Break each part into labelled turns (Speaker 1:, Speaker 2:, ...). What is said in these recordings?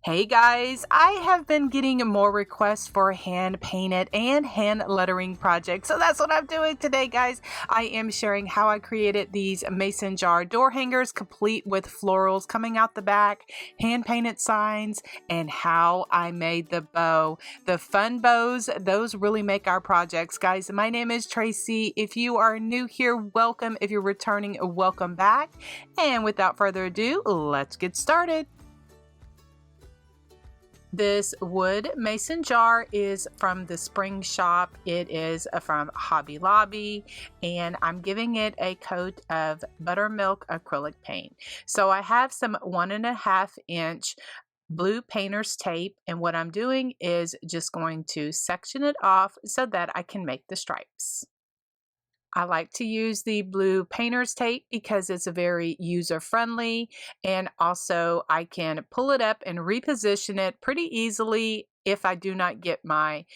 Speaker 1: Hey guys, I have been getting more requests for hand painted and hand lettering projects. So that's what I'm doing today, guys. I am sharing how I created these mason jar door hangers complete with florals coming out the back, hand painted signs, and how I made the bow. The fun bows, those really make our projects, guys. My name is Tracy. If you are new here, welcome. If you're returning, welcome back. And without further ado, let's get started. This wood mason jar is from the Spring Shop. It is from Hobby Lobby, and I'm giving it a coat of buttermilk acrylic paint. So I have some 1.5-inch blue painter's tape, and what I'm doing is just going to section it off so that I can make the stripes. I like to use the blue painter's tape because it's very user-friendly, and also I can pull it up and reposition it pretty easily if I do not get my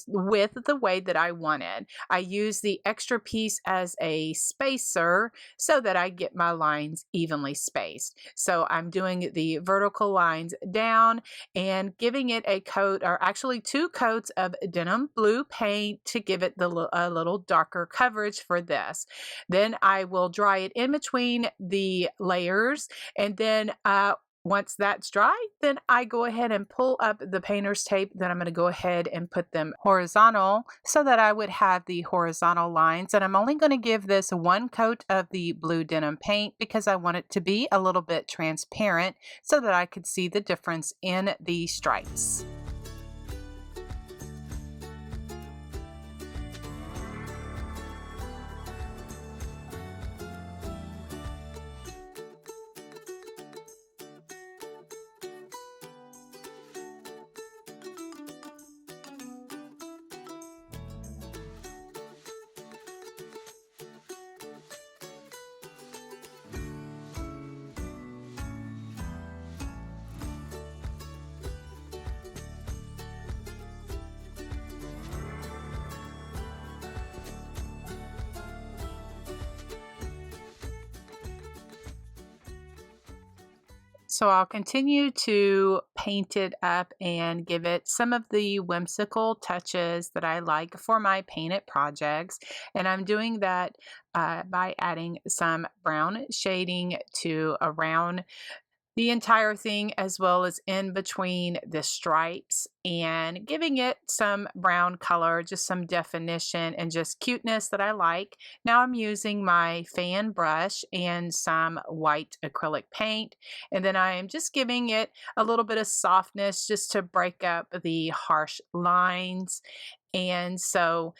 Speaker 1: width the way that I wanted. I use the extra piece as a spacer so that I get my lines evenly spaced. So I'm doing the vertical lines down and giving it a coat, or actually 2 coats of denim blue paint to give it a little darker coverage for this. Then I will dry it in between the layers, and then once that's dry, then I go ahead and pull up the painter's tape. Then I'm going to go ahead and put them horizontal so that I would have the horizontal lines. And I'm only going to give this 1 coat of the blue denim paint because I want it to be a little bit transparent so that I could see the difference in the stripes. So I'll continue to paint it up and give it some of the whimsical touches that I like for my painted projects. And I'm doing that by adding some brown shading to around the entire thing, as well as in between the stripes, and giving it some brown color, just some definition and just cuteness that I like. Now I'm using my fan brush and some white acrylic paint, and then I am just giving it a little bit of softness just to break up the harsh lines. And so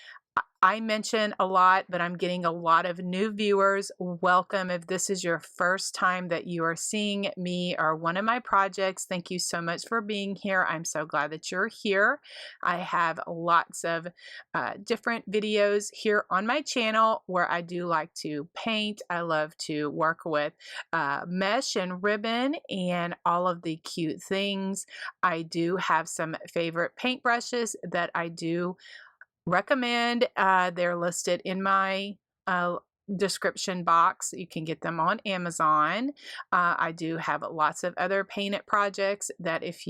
Speaker 1: I mention a lot, but I'm getting a lot of new viewers. Welcome. If this is your first time that you are seeing me or one of my projects, thank you so much for being here. I'm so glad that you're here. I have lots of different videos here on my channel where I do like to paint. I love to work with mesh and ribbon and all of the cute things. I do have some favorite paintbrushes that I do recommend. They're listed in my description box. You can get them on Amazon. I do have lots of other painted projects that if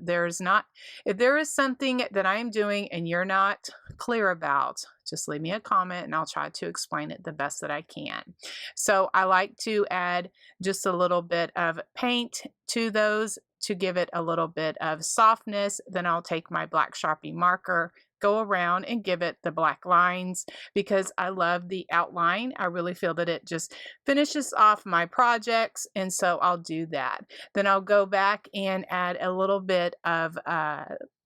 Speaker 1: there is something that I'm doing and you're not clear about, just leave me a comment and I'll try to explain it the best that I can. So I like to add just a little bit of paint to those to give it a little bit of softness. Then I'll take my black Sharpie marker, go around and give it the black lines because I love the outline. I really feel that it just finishes off my projects, and so I'll do that. Then I'll go back and add a little bit of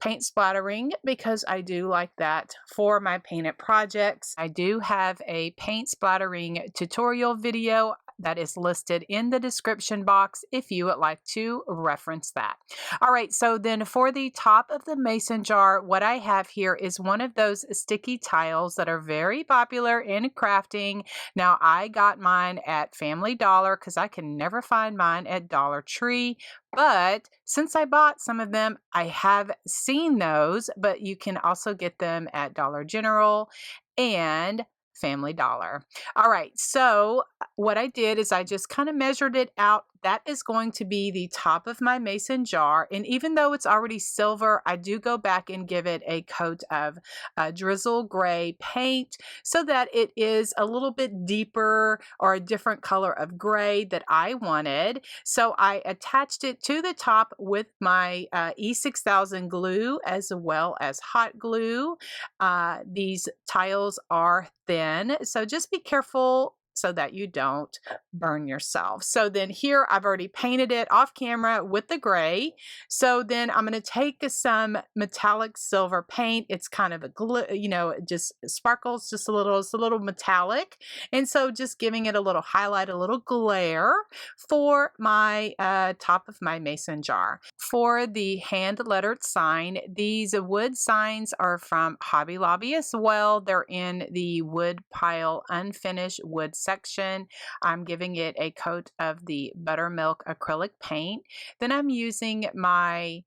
Speaker 1: paint splattering because I do like that for my painted projects. I do have a paint splattering tutorial video that is listed in the description box if you would like to reference that. All right, so then for the top of the mason jar, what I have here is one of those sticky tiles that are very popular in crafting. Now, I got mine at Family Dollar because I can never find mine at Dollar Tree. But since I bought some of them, I have seen those, but you can also get them at Dollar General and Family Dollar. All right, so what I did is I just kind of measured it out that is going to be the top of my mason jar. And even though it's already silver, I do go back and give it a coat of drizzle gray paint so that it is a little bit deeper or a different color of gray that I wanted. So I attached it to the top with my E6000 glue as well as hot glue. These tiles are thin, so just be careful so that you don't burn yourself. So then here I've already painted it off camera with the gray. So then I'm going to take some metallic silver paint. It's kind of a glue, you know, it just sparkles just a little, it's a little metallic. And so just giving it a little highlight, a little glare for my top of my mason jar. For the hand lettered sign, these wood signs are from Hobby Lobby as well. They're in the wood pile unfinished wood section. I'm giving it a coat of the buttermilk acrylic paint. Then I'm using my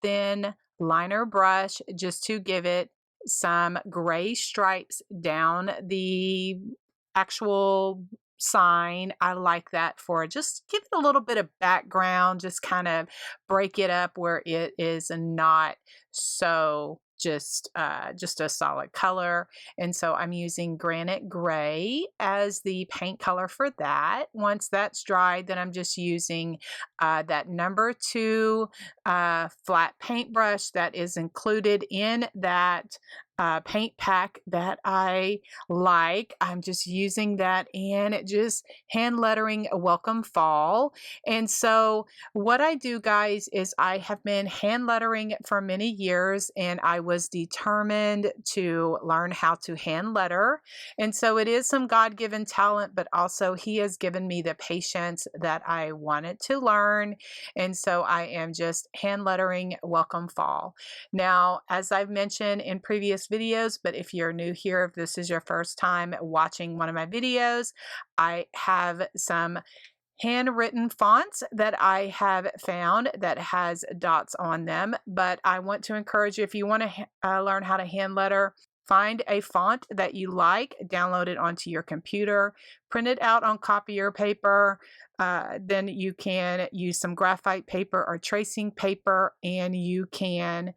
Speaker 1: thin liner brush just to give it some gray stripes down the actual sign. I like that for just give it a little bit of background, just kind of break it up where it is not so just a solid color. And so I'm using granite gray as the paint color for that. Once that's dried, then I'm just using that number 2 flat paintbrush that is included in that paint pack that I like. I'm just using that and just hand lettering welcome fall. And so what I do, guys, is I have been hand lettering for many years, and I was determined to learn how to hand letter. And so it is some God-given talent, but also He has given me the patience that I wanted to learn. And so I am just hand lettering welcome fall. Now, as I've mentioned in previous videos, but if you're new here, if this is your first time watching one of my videos, I have some handwritten fonts that I have found that has dots on them. But I want to encourage you, if you want to learn how to hand letter, find a font that you like, download it onto your computer, print it out on copier paper. Then you can use some graphite paper or tracing paper, and you can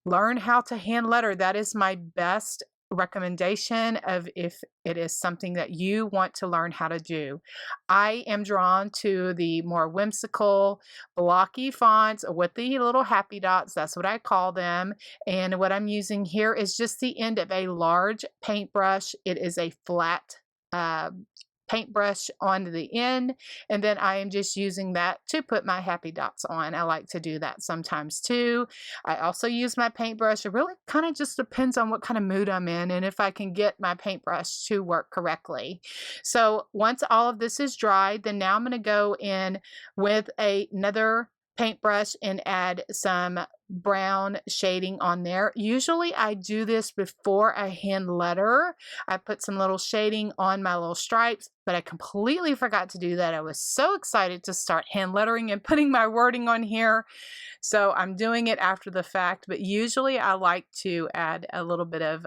Speaker 1: learn how to hand letter. That is my best recommendation of if it is something that you want to learn how to do. I am drawn to the more whimsical, blocky fonts with the little happy dots. That's what I call them. And what I'm using here is just the end of a large paintbrush. It is a flat paintbrush on the end, and then I am just using that to put my happy dots on. I like to do that sometimes too. I also use my paintbrush. It really kind of just depends on what kind of mood I'm in and if I can get my paintbrush to work correctly. So once all of this is dried, then now I'm going to go in with another paintbrush and add some brown shading on there. Usually I do this before I hand letter. I put some little shading on my little stripes, but I completely forgot to do that. I was so excited to start hand lettering and putting my wording on here. So I'm doing it after the fact, but usually I like to add a little bit of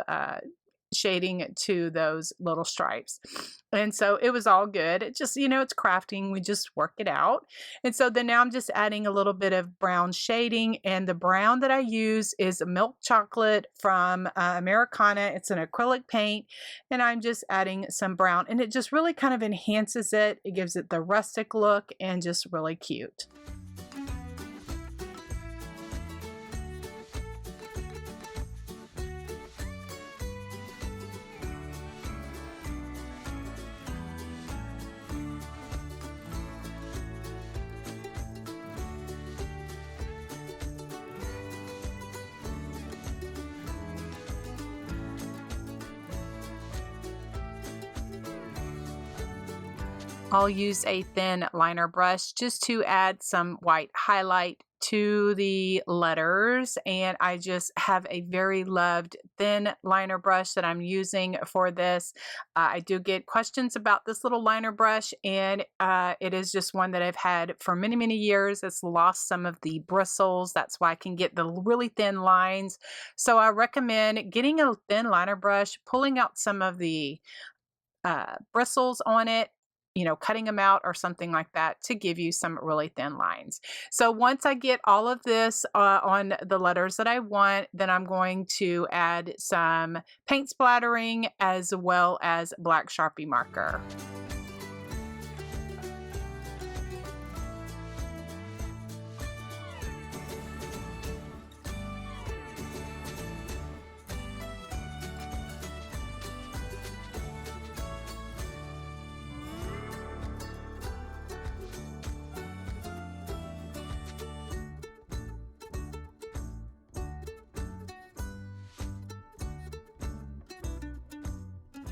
Speaker 1: shading to those little stripes. And so it was all good. It just, it's crafting. We just work it out. And so then now I'm just adding a little bit of brown shading. And the brown that I use is milk chocolate from Americana. It's an acrylic paint. And I'm just adding some brown. And it just really kind of enhances it. It gives it the rustic look and just really cute. I'll use a thin liner brush just to add some white highlight to the letters, and I just have a very loved thin liner brush that I'm using for this. I do get questions about this little liner brush, and it is just one that I've had for many years. It's lost some of the bristles. That's why I can get the really thin lines. So I recommend getting a thin liner brush, pulling out some of the bristles on it, cutting them out or something like that to give you some really thin lines. So once I get all of this on the letters that I want, then I'm going to add some paint splattering as well as black Sharpie marker.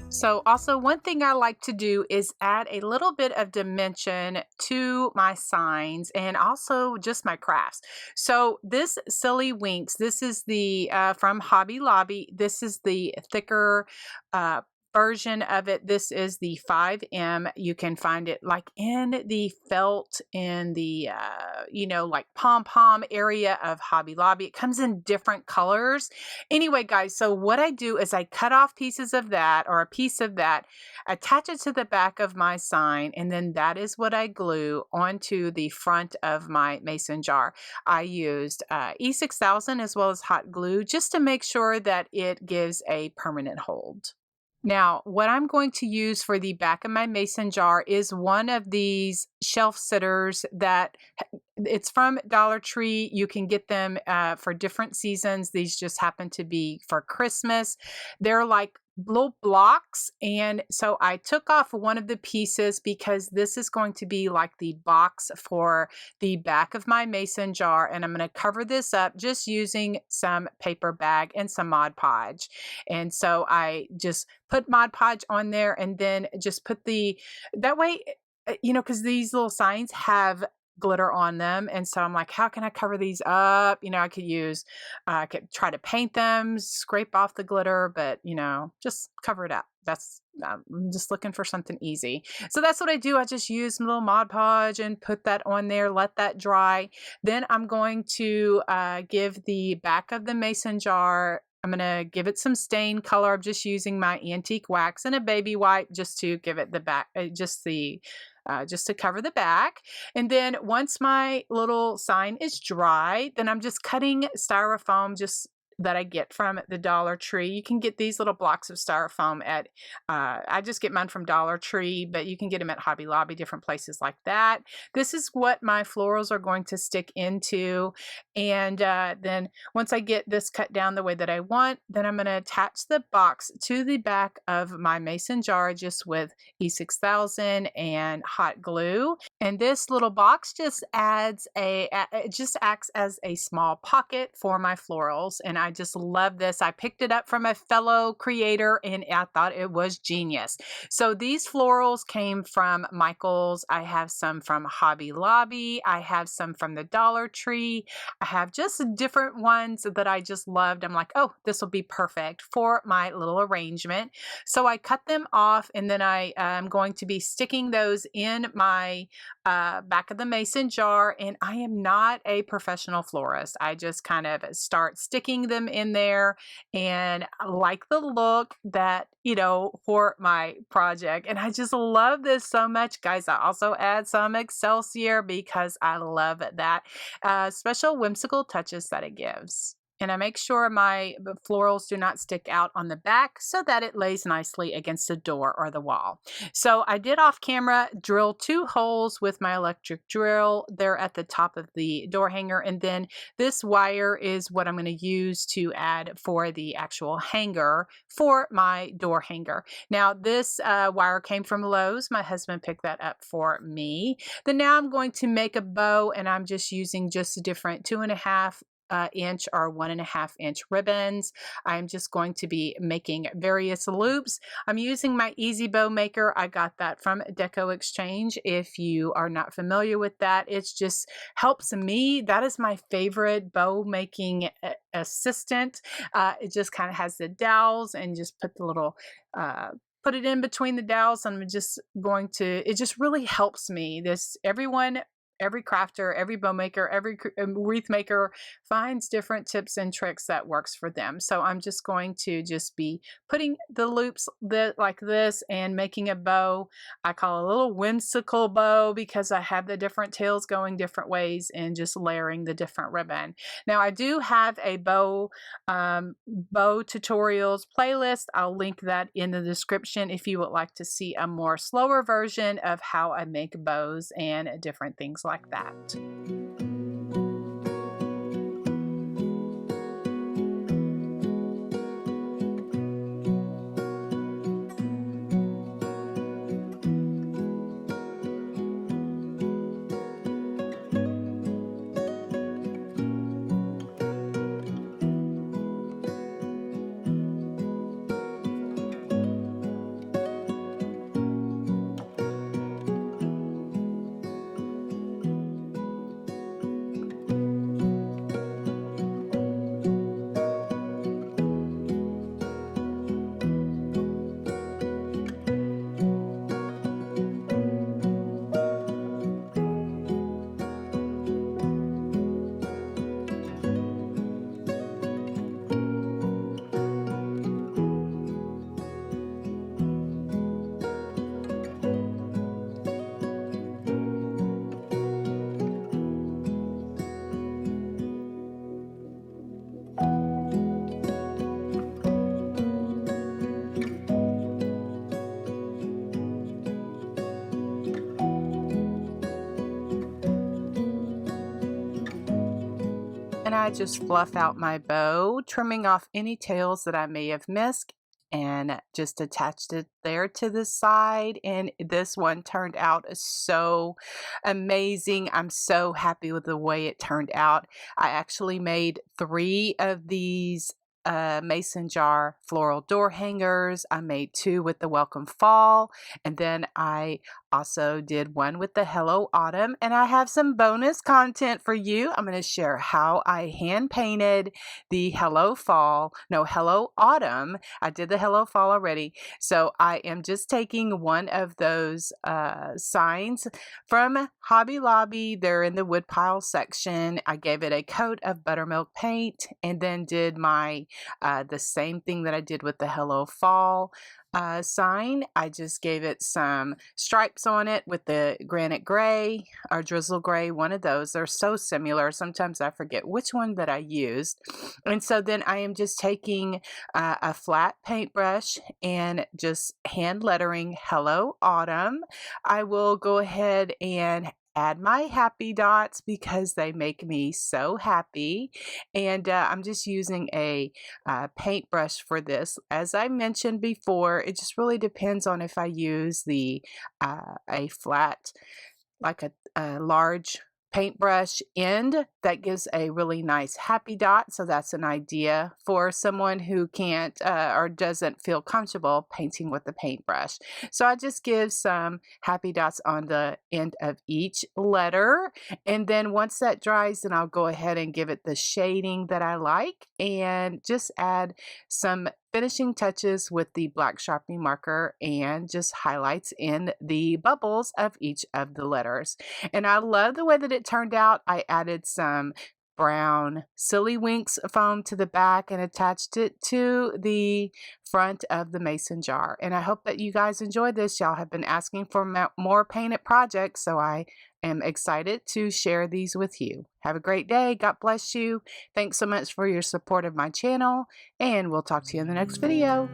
Speaker 1: So also one thing I like to do is add a little bit of dimension to my signs and also just my crafts. So this Silly Winks, this is the from Hobby Lobby. This is the thicker uh, version of it. This is the 5M. You can find it like in the felt in the like pom-pom area of Hobby Lobby. It comes in different colors. Anyway, guys, so what I do is I cut off pieces of that or a piece of that, attach it to the back of my sign, and then that is what I glue onto the front of my mason jar. I used E6000 as well as hot glue just to make sure that it gives a permanent hold. Now, what I'm going to use for the back of my mason jar is one of these shelf sitters that it's from Dollar Tree. You can get them for different seasons. These just happen to be for Christmas. They're like little blocks. And so I took off one of the pieces because this is going to be like the box for the back of my mason jar. And I'm going to cover this up just using some paper bag and some Mod Podge. And so I just put Mod Podge on there and then just put that way, because these little signs have glitter on them. And so I'm like, how can I cover these up? I could try to paint them, scrape off the glitter, but just cover it up. I'm just looking for something easy. So that's what I do. I just use some little Mod Podge and put that on there, let that dry. Then I'm going to give the back of the mason jar, I'm going to give it some stain color. I'm just using my antique wax and a baby wipe just to give it the back, just to cover the back. And then once my little sign is dry, then I'm just cutting styrofoam that I get from the Dollar Tree. You can get these little blocks of styrofoam at, I just get mine from Dollar Tree, but you can get them at Hobby Lobby, different places like that. This is what my florals are going to stick into. And then once I get this cut down the way that I want, then I'm going to attach the box to the back of my mason jar just with E6000 and hot glue. And this little box just it just acts as a small pocket for my florals. And I just love this. I picked it up from a fellow creator and I thought it was genius. So these florals came from Michael's. I have some from Hobby Lobby. I have some from the Dollar Tree. I have just different ones that I just loved. I'm like, oh, this will be perfect for my little arrangement. So I cut them off and then I am going to be sticking those in my back of the mason jar. And I am not a professional florist. I just kind of start sticking them in there and I like the look that, for my project. And I just love this so much, guys. I also add some Excelsior because I love that special whimsical touches that it gives. And I make sure my florals do not stick out on the back so that it lays nicely against the door or the wall. So I did off camera drill 2 holes with my electric drill. They're at the top of the door hanger. And then this wire is what I'm going to use to add for the actual hanger for my door hanger. Now this wire came from Lowe's. My husband picked that up for me. Then now I'm going to make a bow and I'm just using just different 2.5 inch or 1.5 inch ribbons. I'm just going to be making various loops. I'm using my Easy Bow Maker. I got that from Deco Exchange. If you are not familiar with that, it's just helps me. That is my favorite bow making assistant. It just kind of has the dowels and just put the little put it in between the dowels. I'm just going to, it just really helps me. Everyone every crafter, every bow maker, every wreath maker finds different tips and tricks that works for them. So I'm just going to just be putting the loops like this and making a bow. I call a little whimsical bow because I have the different tails going different ways and just layering the different ribbon. Now I do have a bow tutorials playlist. I'll link that in the description if you would like to see a more slower version of how I make bows and different things like that. And I just fluff out my bow, trimming off any tails that I may have missed, and just attached it there to the side. And this one turned out so amazing. I'm so happy with the way it turned out. I actually made 3 of these mason jar floral door hangers. I made 2 with the welcome fall, and then I also did one with the hello autumn. And I have some bonus content for you. I'm going to share how I hand painted the hello autumn. I did the hello fall already, so I am just taking one of those signs from Hobby Lobby. They're in the woodpile section. I gave it a coat of buttermilk paint and then did my the same thing that I did with the hello fall sign. I just gave it some stripes on it with the granite gray or drizzle gray, one of those. They're so similar. Sometimes I forget which one that I used. And so then I am just taking a flat paintbrush and just hand lettering hello autumn. I will go ahead and add my happy dots because they make me so happy. And I'm just using a paintbrush for this. As I mentioned before, it just really depends on if I use the a flat, like a large paintbrush end that gives a really nice happy dot. So that's an idea for someone who can't or doesn't feel comfortable painting with the paintbrush. So I just give some happy dots on the end of each letter, and then once that dries, then I'll go ahead and give it the shading that I like and just add some finishing touches with the black Sharpie marker and just highlights in the bubbles of each of the letters. And I love the way that it turned out. I added some brown Silly Winks foam to the back and attached it to the front of the mason jar. And I hope that you guys enjoyed this. Y'all have been asking for more painted projects, so I am excited to share these with you. Have a great day. God bless you. Thanks so much for your support of my channel, and we'll talk to you in the next video.